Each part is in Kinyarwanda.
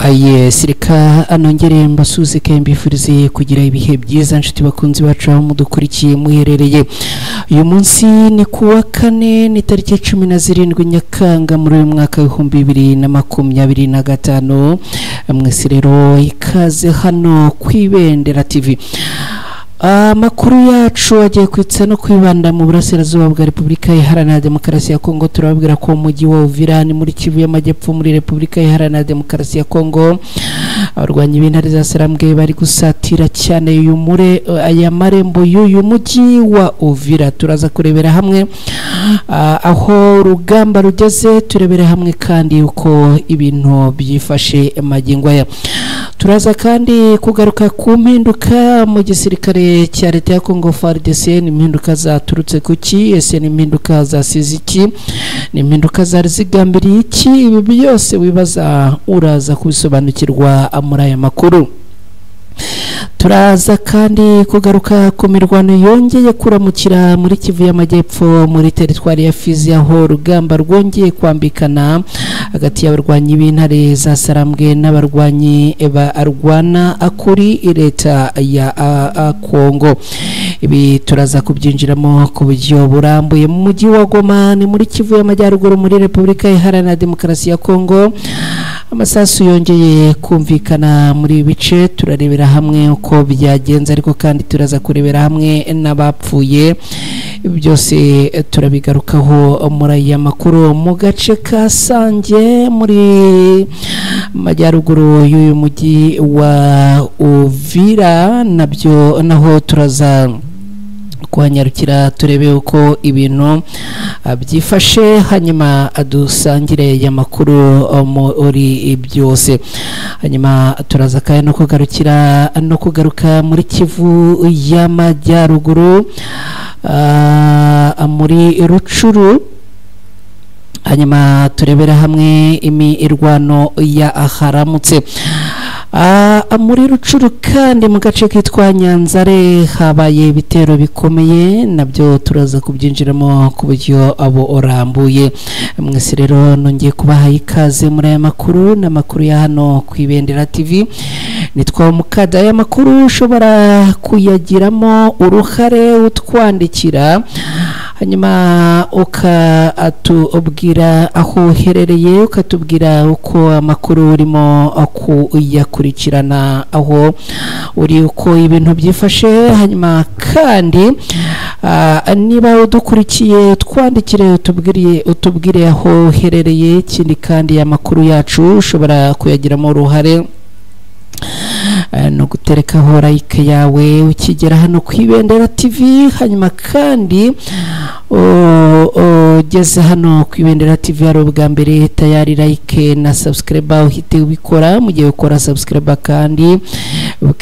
Aye sirika anongere mbasuzike mbifurize kugira ibihe byiza nshuti bakunzi bacu aho mudukurikiye muherereye. Uyu munsi ni kuwa kane ni tariki 17 Nyakanga muri uyu mwaka wa 2025. Mwese rero ikaze hano kwibendera TV. Makuru yacu agiye kwitsa no kwibanda mu burasirazuba bwa Repubulika Iharanira Demokarasi ya Kongo. Turababwira ko umujyi wa Uvira ni muri Kivu y'Amajyepfo muri Repubulika Iharanira Demokarasi ya Kongo abarwanyi b'intare za Sarambwe bari gusatira cyane aya marembo y'uyu mujyi wa Uvira. Turaza kurebera hamwe aho urugamba rugeze, turebere hamwe kandi uko ibintu byifashe magingo aya. Turaza kandi kugaruka ku mpinduka mu gisirikare cya leta ya Kongo FARDC. Ni impinduka zaturutse kuki? Ese ni impinduka zasize iki? Ni impinduka zari zigambiriye iki? Ibi byose wibaza uraza kubisobanukirwa muri aya makuru. Turaza kandi kugaruka ku mirwano yongeye kuramukira muri Kivu y'Amajyepfo muri teritwari ya Fizi, aho urugamba rwongeye kwambikana hagati y'abarwanyi b'intare za Sarambwe n'abarwanyi barwana kuri leta ya Kongo. Ibi turaza kubyinjiramo ku buryo burambuye. Mu mujyi wa Goma ni muri Kivu y'Amajyaruguru muri Repubulika Iharanira Demokarasi ya Kongo, amasasu yongeye kumvikana muri bice. Turarebera hamwe uko byagenze, ariko kandi turaza kurebera hamwe n'abapfuye. Byose turabigarukaho muri aya makuru. Mu gace ka Sange muri majyaruguru y'uyu mujyi wa Uvira nabyo naho turaza kuhanyarukira turebe uko ibintu byifashe, hanyuma adusangire ya makuru muri byose. Hanyuma turaza kandi no kugaruka muri Kivu y'Amajyaruguru muri Rucuru. Hanyuma turebera hamwe imirwano ya haramutse muri Rucuru. Kandi mu gace kitwa Nyanzare habaye ibitero bikomeye, nabyo turaza kubyinjiramo ku buryo abo orambuye. Mwese rero nongeye kubaha ikaze muri aya makuru n'amakuru ya hano kwibendera TV. Nitwa Mukada. Aya makuru ushobora kuyagiramo uruhare utwandikira, hanyuma ukatubwira aho uherereye, ukatubwira uko amakuru urimo kuyakurikirana aho uri, uko ibintu byifashe. Hanyuma kandi niba udukurikiye twandikire utubwire aho uherereye. Ikindi kandi amakuru yacu ushobora kuyagiramo uruhare no guterekaho like yawe ukigera hano kwibendera TV. Hanyuma kandi ugeze hano kwibendera TV hari ubwa mbere tayari like na subscribe uhite ubikora. Mu gihe ukora subscribe kandi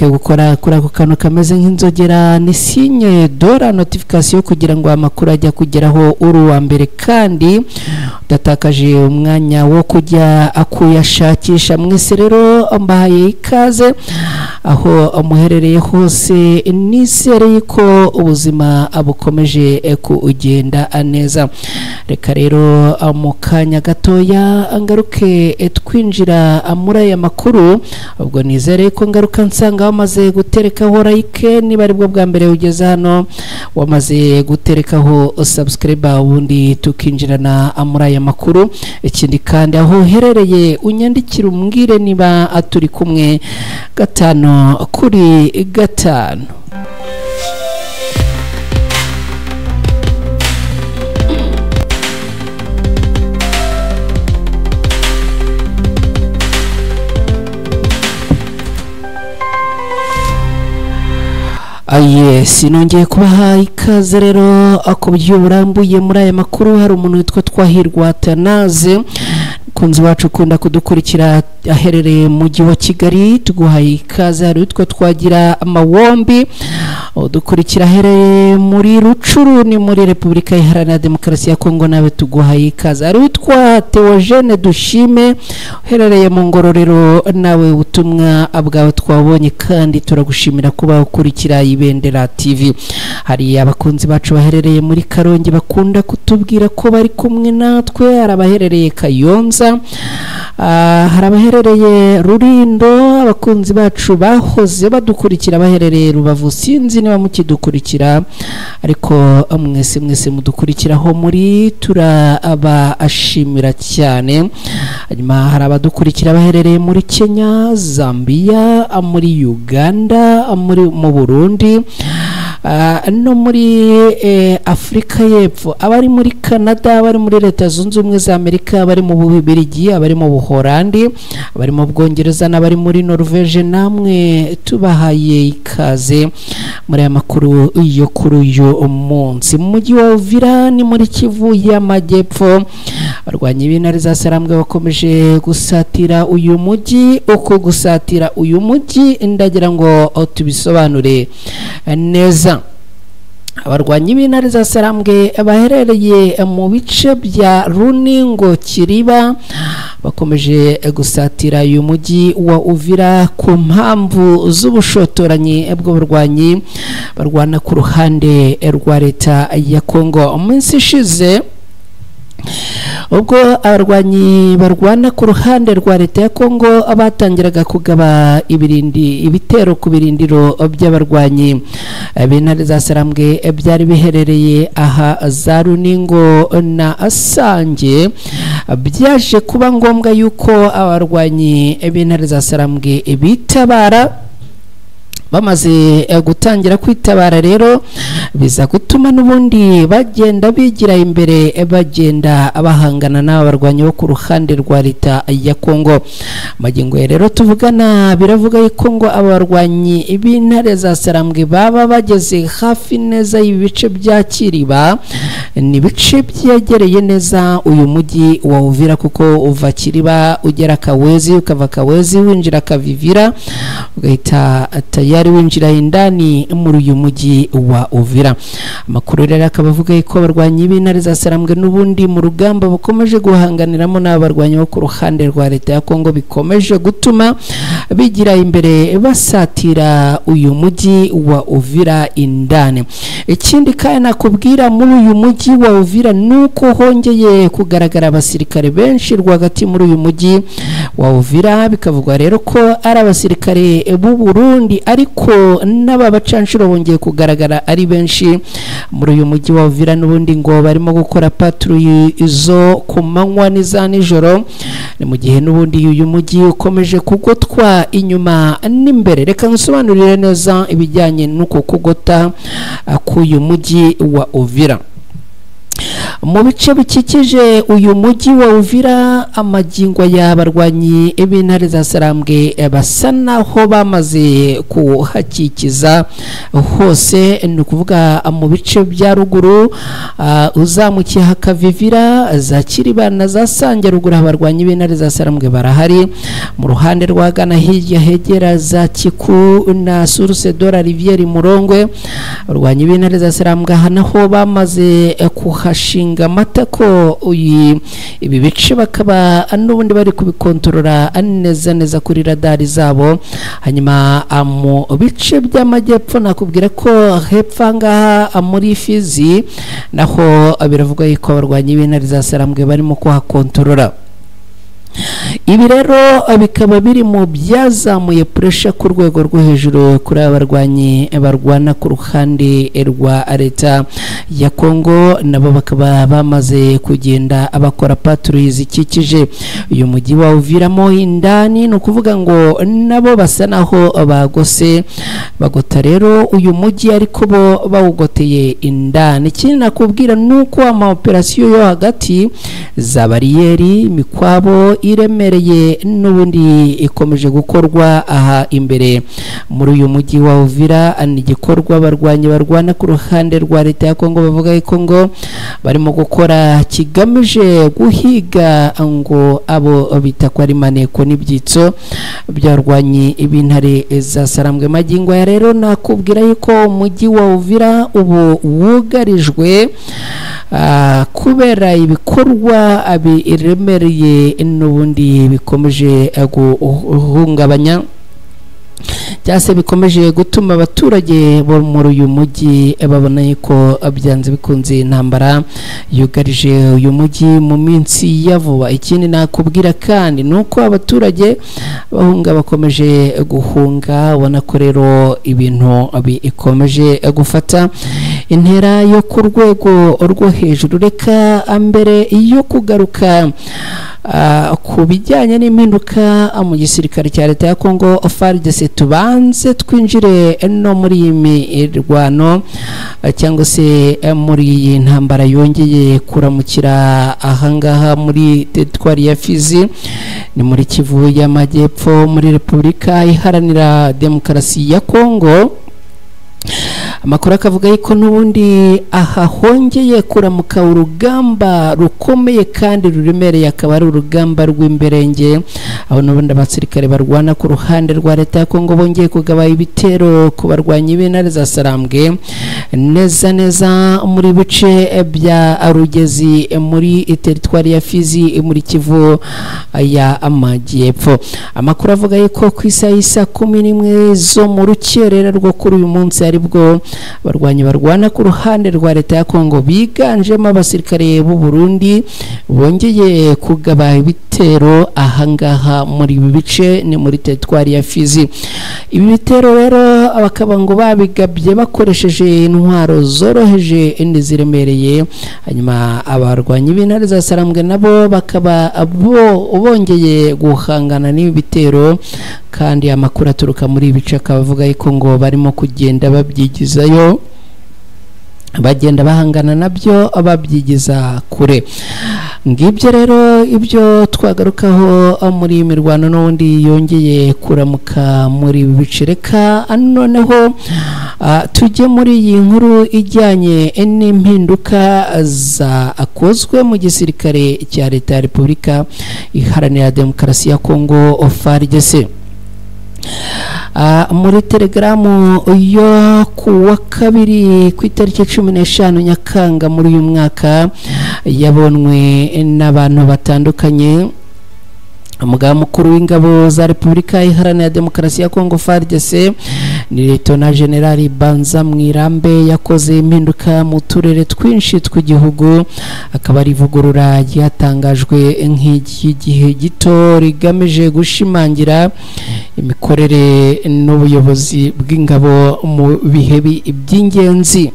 gukora kuri ako kantu kameze nk'inzogera ni signe dora notification kugira ngo amakuru ajya kugeraho uri wa mbere, kandi udatakaje umwanya wo kujya akuyashakisha. Mwese rero mbahaye ikaze aho muherereye hose, nizere ko ubuzima bukomeje kugenda neza. Reka rero mu kanya gatoya ngaruke twinjira muri aya makuru. Ubwo nizere ko ngaruka nsanga wamaze guterekaho like, niba ari bwo bwa mbere ugeze hano wamaze guterekaho subscribe, ubundi tukinjirana muri aya makuru. Ikindi kandi aho uherereye unyandikira umbwire niba turi kumwe 5 kuri 5. Aye sinongeye kubaha ikaze rero ako buryo burambuye muri aya makuru. Hari umuntu witwa Twahirwa Tanaze kunzi wacu kunda kudukurikira aherereye mu mujyi wa Kigali, tuguhaye ikaze. Hari witwa Twagira Amawombi udukurikira aherereye muri Rucuru ni muri Repubulika Iharanira Demokarasi ya Kongo, nawe tuguhaye ikaze. Hari witwa Theogene Dushime uherereye mu Ngororero, nawe ubutumwa bwawe twabonye kandi turagushimira kuba ukurikira Ibendera TV. Hari abakunzi bacu baherereye muri Karongi bakunda kutubwira ko bari kumwe natwe. Hari abaherereye Kayonza, hari abaherereye Rurindo, abakunzi bacu bahoze badukurikira baherereye Rubavu, sinzi niba mukidukurikira, ariko mwese mudukurikiraho muri turabashimira cyane. Hanyuma hari abadukurikira baherereye muri Kenya, Zambia, muri Uganda, mu Burundi, no muri Afrika y'Epfo, abari muri Canada, abari muri Leta Zunze Ubumwe za Amerika, abari mu Bubiligi, abari mu Buholandi, abari mu Bwongereza, n'abari muri Norvege, namwe tubahaye ikaze muri aya makuru yo kuri uyu munsi. Mu mujyi wa Uvira ni muri Kivu y'Amajyepfo, abarwanyi b'intare za Sarambwe bakomeje gusatira uyu mujyi. Uko gusatira uyu mujyi ndagira ngo tubisobanure neza. Abarwanyi b'intare za Sarambwe baherereye mu bice bya Runingo, Kiriba, bakomeje gusatira uyu mujyi wa Uvira ku mpamvu z'ubushotoranyi bw'abarwanyi barwana ku ruhande rwa leta ya Kongo. Umunsi ishize ubwo abarwanyi barwana ku ruhande rwa leta ya Kongo batangiraga kugaba ibitero ku birindiro by'abarwanyi b'intare za Sarambwe byari biherereye aha za Runingo na Asange, byaje kuba ngombwa yuko abarwanyi b'intare za Sarambwe bitabara. Bamaze gutangira kwitabara rero, biza gutuma n'ubundi bagenda bigira imbere, bagenda bahangana n'abarwanyi bo ku ruhande rwa leta ya Kongo. Magingo rero tuvugana biravuga yuko ngo abarwanyi b'intare za Sarambwe baba bageze hafi neza y'ibice bya Kiriba, ni bice byegereye neza uyu mujyi wa Uvira, kuko uva Kiriba ugera Kawezi, ukava Kawezi winjira Kavivira, ugahita yari winjira indani muri uyu mujyi wa Uvira. Amakuru rero akaba avuga ko abarwanyi b'intare za Sarambwe n'ubundi mu rugamba bukomeje guhanganiramo n'abarwanyi bo ku ruhande rwa leta ya Kongo, bikomeje gutuma bigira imbere basatira uyu mujyi wa Uvira indani. Ikindi kandi nakubwira muri uyu mujyi wa Uvira nuko hongeye kugaragara abasirikare benshi rwagati muri uyu mujyi wa Uvira, bikavugwa rero ko ari abasirikare b'u Burundi, ariko n'aba bacanshuro bongeye kugaragara ari benshi muri uyu mujyi wa Uvira. N'ubundi ngo barimo gukora patrouille izo ku manywa n'iza nijoro, ni mu gihe n'ubundi uyu mujyi ukomeje kugotwa inyuma n'imbere. Reka nsobanurire neza ibijyanye n'uko kugota k'uyu mujyi wa Uvira. Mu bice bikikije uyu mujyi wa Uvira, amagingo y'abarwanyi b'intare za Sarambwe basa naho bamaze kuhakikiza hose, ni ukuvuga mu bice bya ruguru, uzamukiye Hakavivira, za Kiriba na za Sange ruguru, abarwanyi b'intare za Sarambwe barahari. Mu ruhande rwa gana hirya hegera za Kiku na Source de la Rivière Murongwe, abarwanyi b'intare za Sarambwe naho bamaze kuhashinga amatako. Ibi bice bakaba n'ubundi bari kubikontorora neza kuri radari zabo. Hanyuma mu bice by'amajyepfo nakubwira ko hepfo ngaha muri Fizi naho biravuga yuko abarwanyi b'intare za Sarambwe barimo kuhakontorora. Ibi rero bikaba biri mu byazamuye pressure ku rwego rwo hejuru kuri abarwanyi barwana ku ruhande rwa leta ya Kongo. Nabo bakaba bamaze kugenda abakora patrouille zikikije uyu mujyi wa Uviramo indani, no kuvuga ngo nabo basa naho bagose bagota rero uyu mujyi, ariko bo bawugoteye indani. Ikindi nakubwira nuko ama operation yo hagati za bariyeri Mikwabo iremereye n'ubundi ikomeje gukorwa aha imbere muri uyu mujyi wa Uvira. Ni igikorwa abarwanyi barwana ku ruhande rwa leta ya Kongo bavuga ko ngo barimo gukora kigamije guhiga ngo abo bita ko ari maneko n'ibyitso byarwanyi ibintare za Sarambwe. Magingo ya rero nakubwira yuko umujyi wa Uvira ubu wugarijwe kubera ibikorwa biremereye n'ubundi bikomeje guhungabanya byase bikomeje gutuma abaturage bo muri uyu mujyi babona ko byanze bikunze intambara yugarije uyu mujyi mu minsi ya vuba. Ikindi nakubwira kandi nuko abaturage bahunga bakomeje guhunga, ubona ko rero ibintu bikomeje gufata intera yo ku rwego rwo hejuru. Reka mbere yo kugaruka ku bijyanye n'impinduka mu gisirikare cya leta ya Kongo FARDC, tubanze twinjire no muri iyi mirwano cyangwa se muri iyi ntambara yongeye kuramukira ahangaha muri teritwari ya Fizi, ni muri Kivu y'Amajyepfo muri Repubulika Iharanira Demokarasi ya Kongo. Amakuru akavuga yuko n'ubundi aha hongeye kuramuka urugamba rukomeye kandi ruremereye, akaba ari urugamba rw'imberenge, aho n'ubundi abasirikare barwana ku ruhande rwa leta ya Kongo bongeye kugaba ibitero ku barwanyi b'intare za Sarambwe neza muri bice bya Rugezi muri teritwari ya Fizi muri Kivu ya Amajyepfo. Amakuru avuga yuko ku isaha 11 zo mu rukerera rwo kuri uyu munsi aribwo abarwanyi barwana ku ruhande rwa leta ya Kongo biganjemo abasirikare b'u Burundi bongeye kugaba ibitero ahangaha muri ibi bice ni muri teritwari ya Fizi. Ibi bitero rero abakaba ngo babigabye bakoresheje intwaro zoroheje n'iziremereye, hanyuma abarwanyi b'intare za Sarambwe nabo bakaba bongeye guhangana n'ibi bitero, kandi amakuru aturuka muri ibi bice akavuga yuko ngo barimo kugenda babyigizayo, bagenda bahangana nabyo babyigiza kure. Ngibyo rero ibyo twagarukaho muri imirwano n'undi yongeye kuramuka muri bice. Reka noneho tujye muri iyi nkuru ijyanye n'impinduka zakozwe mu gisirikare cya leta ya Repubulika Iharanira Demokarasi ya Kongo FARDC. Muri telegaramu yo kuwa kabiri ku itariki 15 Nyakanga muri uyu mwaka yabonwe n'abantu batandukanye. Umugaba mukuru w'ingabo za Repubulika Iharanira Demokarasi ya Kongo FARDC ni Lieutenant General Banza Mwirambe yakoze impinduka mu turere twinshi tw'igihugu, akaba ari ivugurura ryatangajwe nk'igihe gito rigamije gushimangira imikorere n'ubuyobozi bw'ingabo mu bihe by'ingenzi.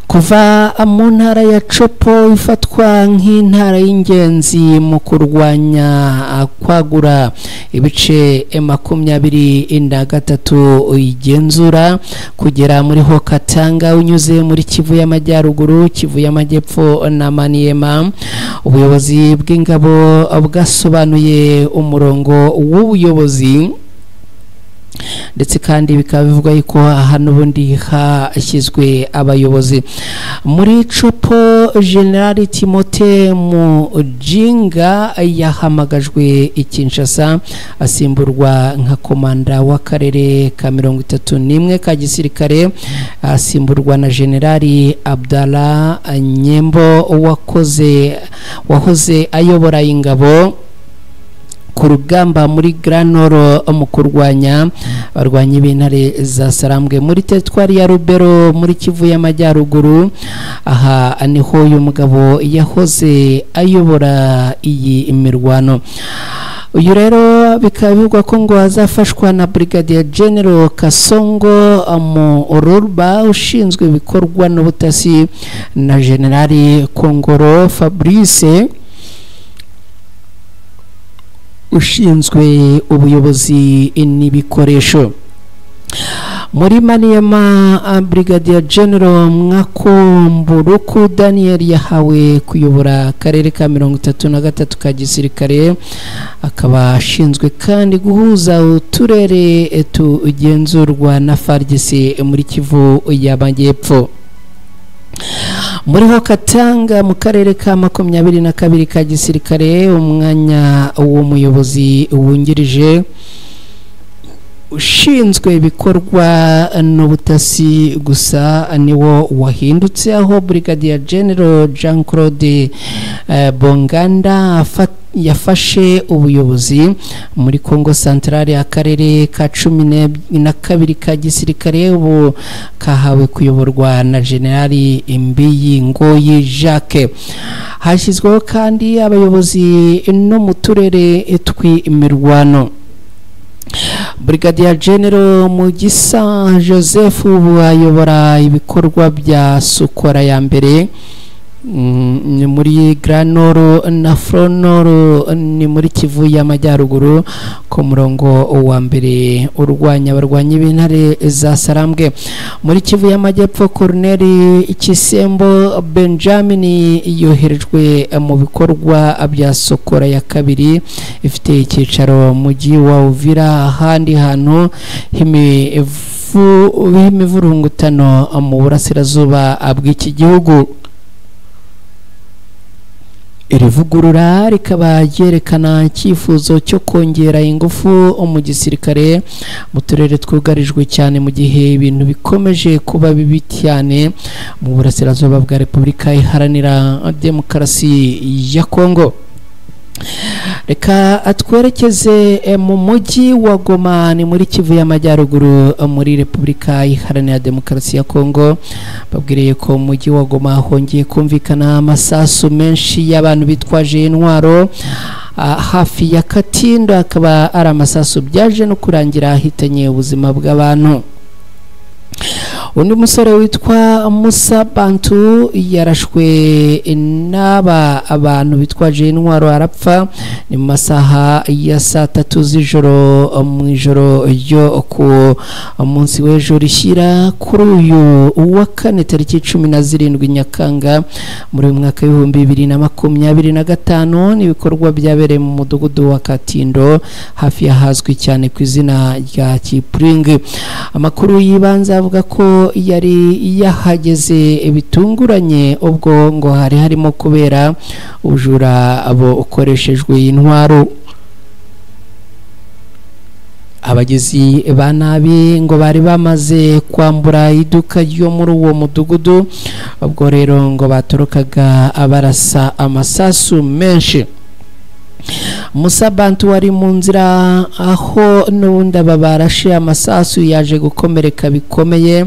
Kuva mu ntara ya Chopo ifatwa nk'intara y'ingenzi mu kurwanya kwagura ibice 23 igenzura kugera muri Haut-Katanga unyuze muri Kivu y'Amajyaruguru, Kivu y'Amajyepfo na Maniema, ubuyobozi bw'ingabo bwasobanuye umurongo w'ubuyobozi ndetse kandi bikaba bivuga yuko hano bundi hashyizwe abayobozi. Muri Chopo, General Timote Mujinga yahamagajwe i Kinshasa asimburwa nka komanda w'akarere ka 31 ka gisirikare, asimburwa na General Abdallah Nyembo wahoze ayobora ingabo ku rugamba muri Grand Nord mu kurwanya barwanyi b'intare za Sarambwe muri teritwari ya Rubero muri Kivu y'Amajyaruguru. Aha niho uyu mugabo yahoze ayobora iyi imirwano. Uyu rero bikaba bivugwa ko ngo azafashwa na Brigadier General Kasongo Mururba ushinzwe ibikorwa n'ubutasi na General Kongoro Fabrice ushinzwe ubuyobozi n'ibikoresho. Muri Maniema, Brigadier General Mwakomburuku Daniel yahawe kuyobora akarere ka 33 ka gisirikare, akaba ashinzwe kandi guhuza uturere tugenzurwa na FARDC muri Kivu y'Amajyepfo. Muri Haut-Katanga mu karere ka 22 ka gisirikare, umwanya w'umuyobozi wungirije ushinzwe ibikorwa n'ubutasi gusa niwo wahindutse, aho Brigadier General Jean Claude Bonganda yafashe ubuyobozi muri Congo Centrale, akarere ka 12 ka gisirikare ubu kahawe kuyoborwa na Generali Mbiyi Ngoyi Jacques. Hashyizweho kandi abayobozi no mu turere tw'imirwano. Brigadier General Mugisa Joseph ayobora ibikorwa bya Sokora ya mbere muri Granoro na Fronoro ni muri Kivu y'Amajyaruguru ku murongo wa mbere urwanya abarwanyi b'intare za Sarambwe. Muri Kivu y'Amajyepfo Colonel Kisembo Benjamin yoherejwe mu bikorwa bya Sokora ya kabiri ifite icyicaro mu mujyi wa Uvira, ahandi hantu h'imivurungutano mu burasirazuba bw'iki gihugu. Iri vugurura rikaba ryerekana icyifuzo cyo kongera ingufu mu gisirikare mu turere twugarijwe cyane mu gihe ibintu bikomeje kuba bibi cyane mu burasirazuba bwa Repubulika Iharanira Demokarasi ya Kongo. Reka atwerekeze mu mujyi wa Goma ni muri Kivu y'Amajyaruguru muri Repubulika Iharanira Demokarasi ya Kongo. Babwiriye ko mu mujyi wa Goma hongeye kumvikana amasasu menshi y'abantu bitwaje intwaro hafi ya Katindo, akaba ari amasasu byaje no kurangira ahitanye ubuzima bw'abantu. Undi musore witwa Musa Bantu yarashwe n'aba abantu bitwaje intwaro arapfa ni mu masaha ya saa 3 z'ijoro mu ijoro ryo ku munsi w'ejo rishyira kuri uyu wa kane tariki 17 Nyakanga muri mwaka wa 2025. N'ibikorwa byabereye mu mudugudu wa Katindo hafi yahazwi cyane ku izina rya Kipring. Amakuru yibanze avuga ko yari yahageze bitunguranye ubwo ngo hari harimo kubera ubujura abo ukoreshejwe intwaro. Abagizi ba nabi ngo bari bamaze kwambura iduka ryo muri uwo mudugudu, ubwo rero ngo batorokaga abarasa amasasu menshi. Musa Bantu wari mu nzira aho n'ubundi barashe amasasu yaje gukomereka bikomeye,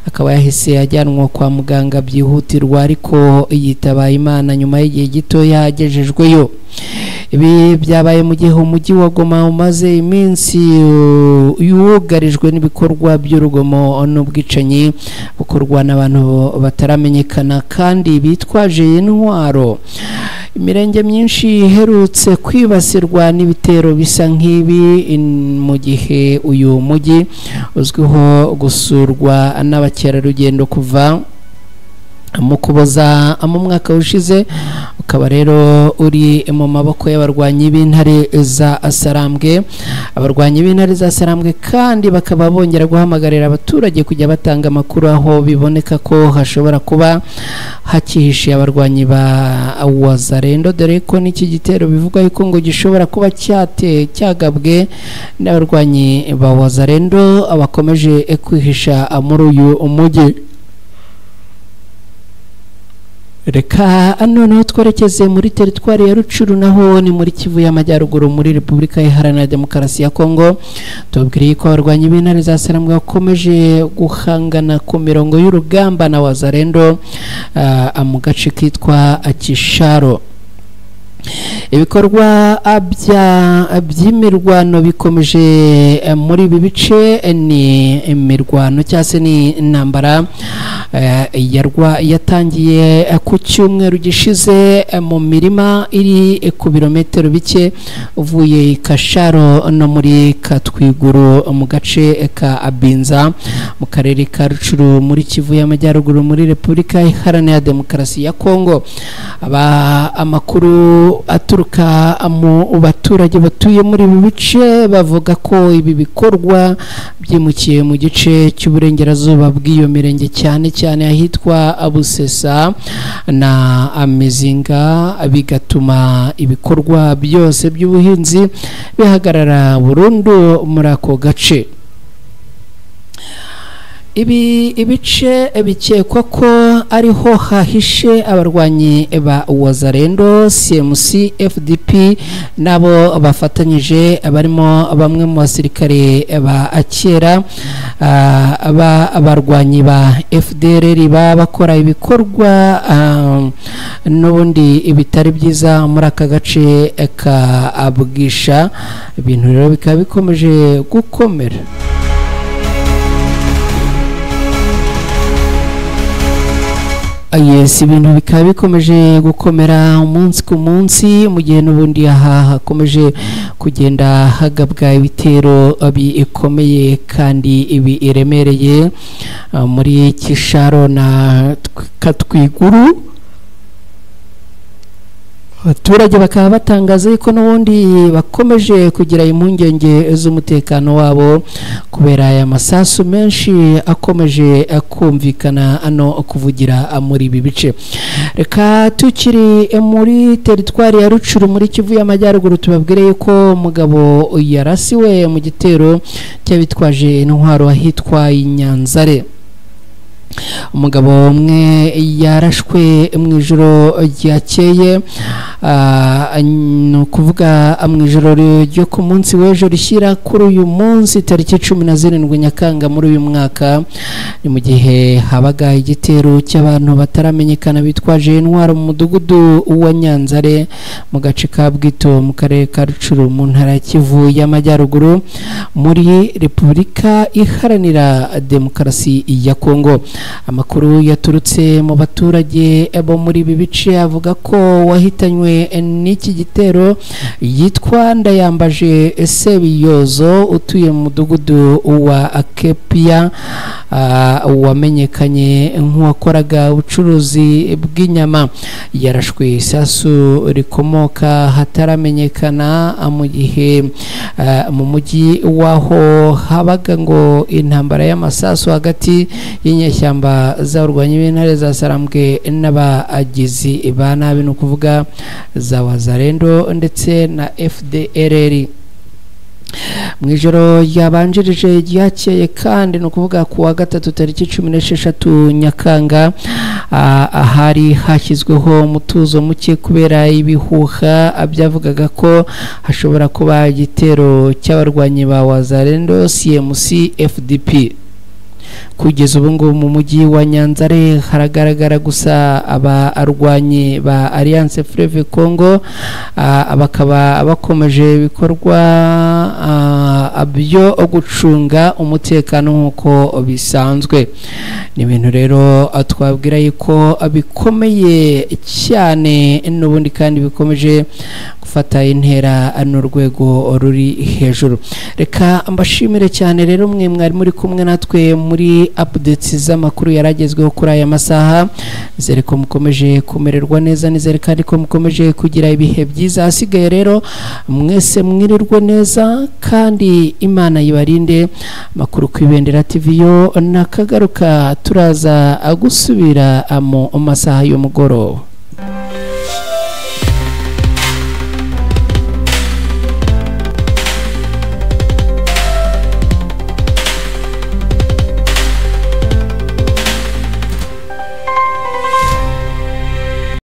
akaba yahise ajyanwa kwa muganga byihutirwa ariko yitaba Imana nyuma y'igihe gito yagejejweyo. Ibi byabaye mu gihe umujyi wa Goma umaze iminsi yugarijwe n'ibikorwa by'urugomo n'ubwicanyi bukorwa n'abantu bataramenyekana kandi bitwaje intwaro. Imirenge myinshi iherutse kwibasirwa n'ibitero bisa nk'ibi mu gihe uyu mujyi uzwiho gusurwa n'abakerarugendo kuva mu Kuboza mu mwaka ushize, ukaba rero uri mu maboko y'abarwanyi b'intare za Sarambwe. Abarwanyi b'intare za Sarambwe kandi bakaba bongera guhamagarira abaturage kujya batanga amakuru aho biboneka ko hashobora kuba hakihishe abarwanyi ba Wazalendo, dore ko n'iki gitero bivuga yuko ngo gishobora kuba cyagabwe n'abarwanyi ba Wazalendo abakomeje kwihisha muri uyu mujyi. Reka noneho twerekeze muri teritwari ya Rucuru, naho ni muri Kivu y'Amajyaruguru muri Repubulika Iharanira Demokarasi ya Kongo. Tubwiriye ko abarwanyi b'intare za Sarambwe bakomeje guhangana ku mirongo y'urugamba na Wazalendo mu gace kitwa Kisharo. Ibikorwa by'imirwano bikomeje muri ibi bice, ni imirwano cyangwa se ni intambara yatangiye ku cyumweru gishize mu mirima iri ku birometero bike uvuye Kasharo no muri Katwiguru mu gace ka Abinza mu karere ka Rucuru muri Kivu y'Amajyaruguru muri Repubulika Iharanira Demokarasi ya Kongo. Amakuru aturuka mu baturage batuye muri ibi bice bavuga ko ibi bikorwa byimukiye mu gice cy'uburengerazuba bw'iyo mirenge, cyane cyane ahitwa Abusesa na Amezinga, bigatuma ibikorwa byose by'ubuhinzi bihagarara burundu muri ako gace. ibice bikekwa ko ariho hahishe abarwanyi ba Wazalendo CMC FDP nabo bafatanyije barimo bamwe mu basirikare ba akera abarwanyi ba FDLR bakora ibikorwa n'ubundi ibitari byiza muri aka gace ka Abwisha. Ibintu rero bikaba bikomeje gukomera. Yes, ibintu bikaba bikomeje gukomera umunsi ku munsi mu gihe n'ubundi hakomeje kugenda hagabwa ibitero bikomeye kandi ibiremereye muri Kisharo na Katwiguru. Abaturage bakaba batangaza ko n'ubundi bakomeje kugira impungenge z'umutekano wabo kubera aya masasu menshi akomeje kumvikana ano kuvugira muri ibi bice. Reka tukiri muri teritwari ya Rucuru muri Kivu y'Amajyaruguru tubabwire yuko umugabo yarasiwe mu gitero cy'abitwaje intwaro ahitwa Inyanzare. Umugabo umwe yarashwe mu ijoro ryakeye no kuvuga mu ijoro ryo ku munsi w'ejo rishyira kuri uyu munsi tariki 17 Nyakanga muri uyu mwaka, ni mu gihe habaga igitero cy'abantu bataramenyekana bitwaje intwaro mu mudugudu wa Nyanzare mu gace ka Bwito mu karere ka Rucuru mu ntara ya Kivu y'Amajyaruguru muri Repubulika Iharanira Demokarasi ya Kongo. Amakuru yaturutse mu baturage bo muri ibi bice avuga ko wahitanywe n'iki gitero yitwa Ndayambaje Sebiyozo utuye mu mudugudu wa Akepia, wamenyekanye nk'uwakoraga ubucuruzi bw'inyama. Yarashwe isasu rikomoka hataramenyekana mu gihe mu mujyi waho habaga ngo intambara y'amasasu hagati y'inyeshyamba z'abarwanyi b'intare za Sarambwe n'abagizi ba nabi no kuvuga za Wazalendo ndetse na FDLR. Mwijoro yabanjirije ryakeye kandi no kuvuga kuwa gatatu tariki 16 Nyakanga ahari hashyizweho umutuzo muke kubera ibihuha byavugaga ko hashobora kuba igitero cy'abarwanyi ba Wazalendo CMC FDP. Kugeza ubu ngubu mu mujyi wa Nyanzare haragaragara gusa abarwanyi ba Alliance Fleuve Congo bakaba bakomeje ibikorwa byo gucunga umutekano nk'uko bisanzwe. Ni ibintu rero twabwira yuko bikomeye cyane n'ubundi kandi bikomeje gufata intera n'urwego ruri hejuru. Reka mbashimire cyane rero mwe mwari muri kumwe natwe muri updates z'amakuru yaragezweho kuri aya masaha. Nizere ko mukomeje kumererwa neza, nizere kandi ko mukomeje kugira ibihe byiza. Hasigaye rero mwese mwirirwe neza kandi Imana yibarinde. Makuru ku Ibendera TV yo nakagaruka turaza agusubira mu masaha y'umugoroba.